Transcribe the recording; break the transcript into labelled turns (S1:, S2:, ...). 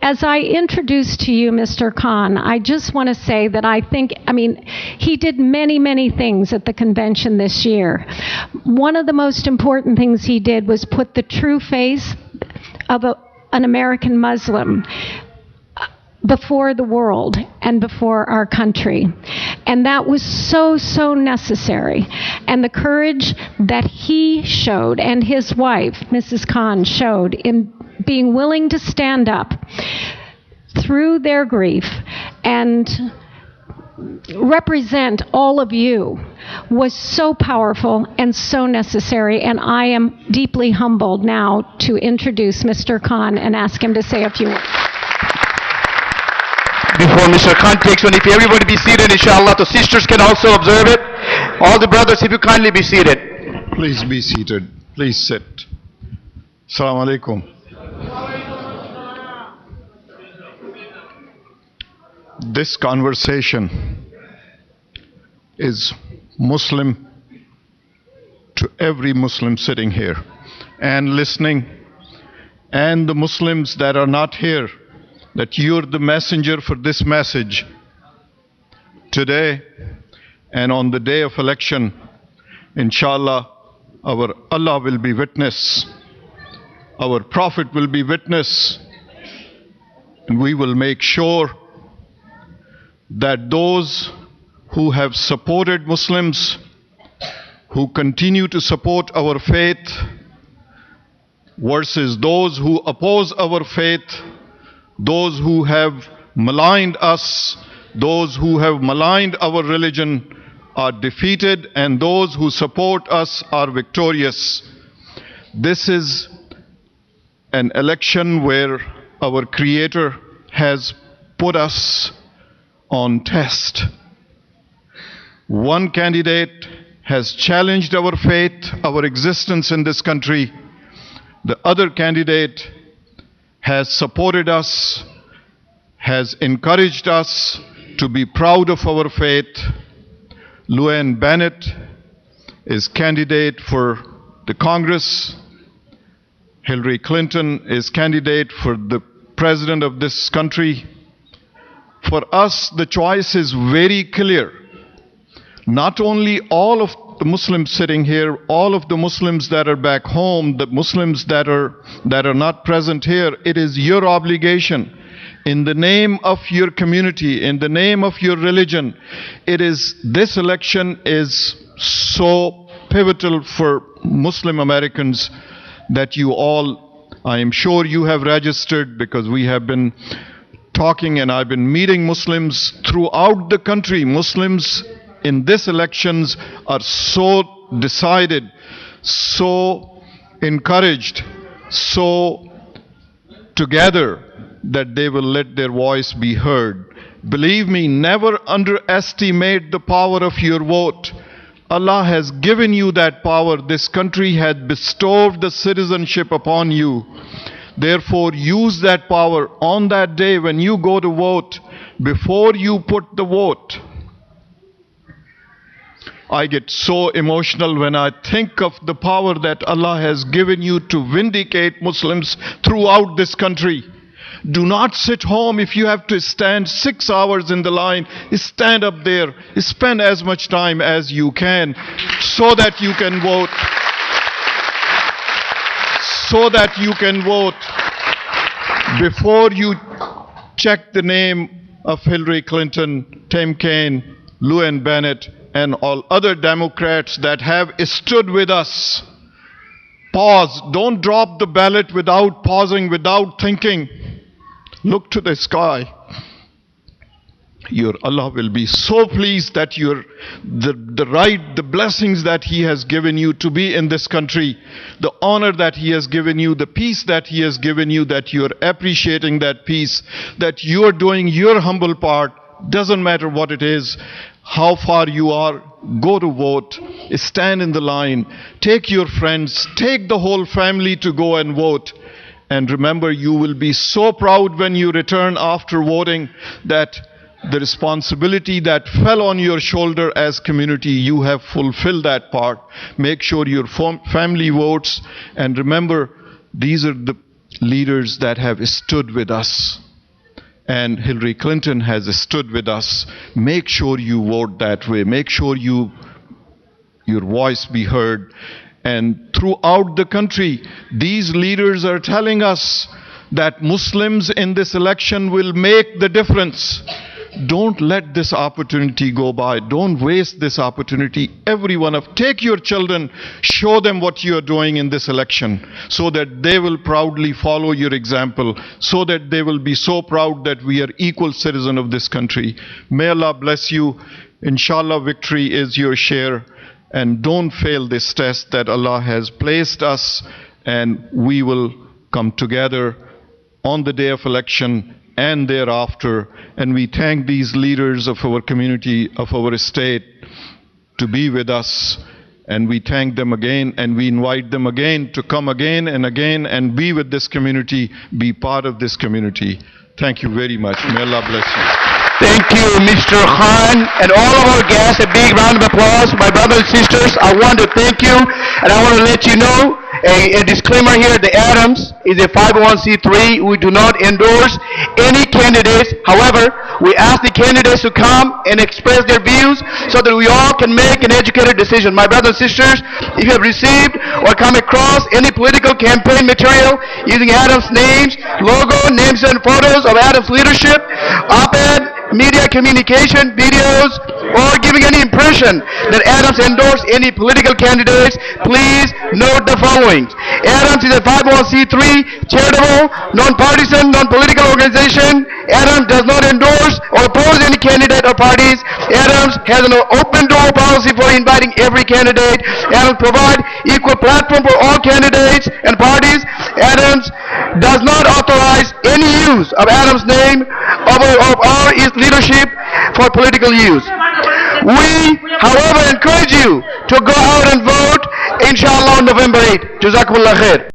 S1: as I introduce to you Mr. Khan, I just want to say that he did many, many things at the convention this year. One of the most important things he did was put the true face of an American Muslim before the world and before our country. And that was so, so necessary. And the courage that he showed and his wife, Mrs. Khan, showed in being willing to stand up through their grief and represent all of you was so powerful and so necessary. And I am deeply humbled now to introduce Mr. Khan and ask him to say a few words.
S2: Before Mr. Khan takes one, if everybody be seated, inshallah, the sisters can also observe it. All the brothers, if you kindly be seated.
S3: Please be seated. Please sit. Assalamu alaikum. This conversation is Muslim to every Muslim sitting here and listening, and the Muslims that are not here, that you're the messenger for this message today and on the day of election. Inshallah, our Allah will be witness, our Prophet will be witness, and we will make sure that those who have supported Muslims, who continue to support our faith, versus those who oppose our faith, those who have maligned us, those who have maligned our religion are defeated, and those who support us are victorious. This is an election where our Creator has put us on test. One candidate has challenged our faith, our existence in this country. The other candidate has supported us, has encouraged us to be proud of our faith. Luann Bennett is candidate for the Congress. Hillary Clinton is candidate for the president of this country. For us, the choice is very clear. Not only all of the Muslims sitting here, all of the Muslims that are back home, the Muslims that are not present here, it is your obligation in the name of your community, in the name of your religion. This election is so pivotal for Muslim Americans that you all, I am sure you have registered, because we have been talking and I've been meeting Muslims throughout the country. Muslims in this elections are so decided, so encouraged, so together that they will let their voice be heard. Believe me, never underestimate the power of your vote. Allah has given you that power. This country has bestowed the citizenship upon you. Therefore, use that power on that day when you go to vote. Before you put the vote, I get so emotional when I think of the power that Allah has given you to vindicate Muslims throughout this country. Do not sit home. If you have to stand 6 hours in the line, stand up there. Spend as much time as you can so that you can vote. So that you can vote. Before you check the name of Hillary Clinton, Tim Kaine, Luann Bennett, and all other Democrats that have stood with us, pause. Don't drop the ballot without pausing, without thinking. Look to the sky. Your Allah will be so pleased that the blessings that He has given you to be in this country, the honor that He has given you, the peace that He has given you, that you are appreciating that peace, that you are doing your humble part. Doesn't matter what it is, how far you are, go to vote, stand in the line, take your friends, take the whole family to go and vote. And remember, you will be so proud when you return after voting that the responsibility that fell on your shoulder as community, you have fulfilled that part. Make sure your family votes, and remember, these are the leaders that have stood with us. and Hillary Clinton has stood with us. Make sure you vote that way. Make sure your voice be heard. And throughout the country, these leaders are telling us that Muslims in this election will make the difference. Don't let this opportunity go by. Don't waste this opportunity. Take your children, show them what you are doing in this election, so that they will proudly follow your example, so that they will be so proud that we are equal citizens of this country. May Allah bless you. Inshallah, victory is your share. And don't fail this test that Allah has placed us, and we will come together on the day of election and thereafter. And we thank these leaders of our community, of our state, to be with us. And we thank them again, and we invite them again to come again and be with this community, be part of this community. Thank you very much. May Allah bless you.
S2: Thank you, Mr. Khan, and all of our guests. A big round of applause. My brothers and sisters, I want to thank you, and I want to let you know, a disclaimer here, the Adams is a 501c3. We do not endorse any candidates. However, we ask the candidates to come and express their views so that we all can make an educated decision. My brothers and sisters, if you have received or come across any political campaign material using Adams' names, logo, names and photos of Adams' leadership, op-ed, media communication, videos, or giving any impression that Adams endorsed any political candidates, please note the following. Adams is a 501c3, charitable, non-partisan, non-political organization. Adams does not endorse or oppose any candidate or parties. Adams has an open door policy for inviting every candidate. Adams provides equal platform for all candidates and parties. Adams does not authorize any use of Adams' name or its leadership for political use. We, however, encourage you to go out and vote, inshallah, on November 8th. Jazakumullah khair.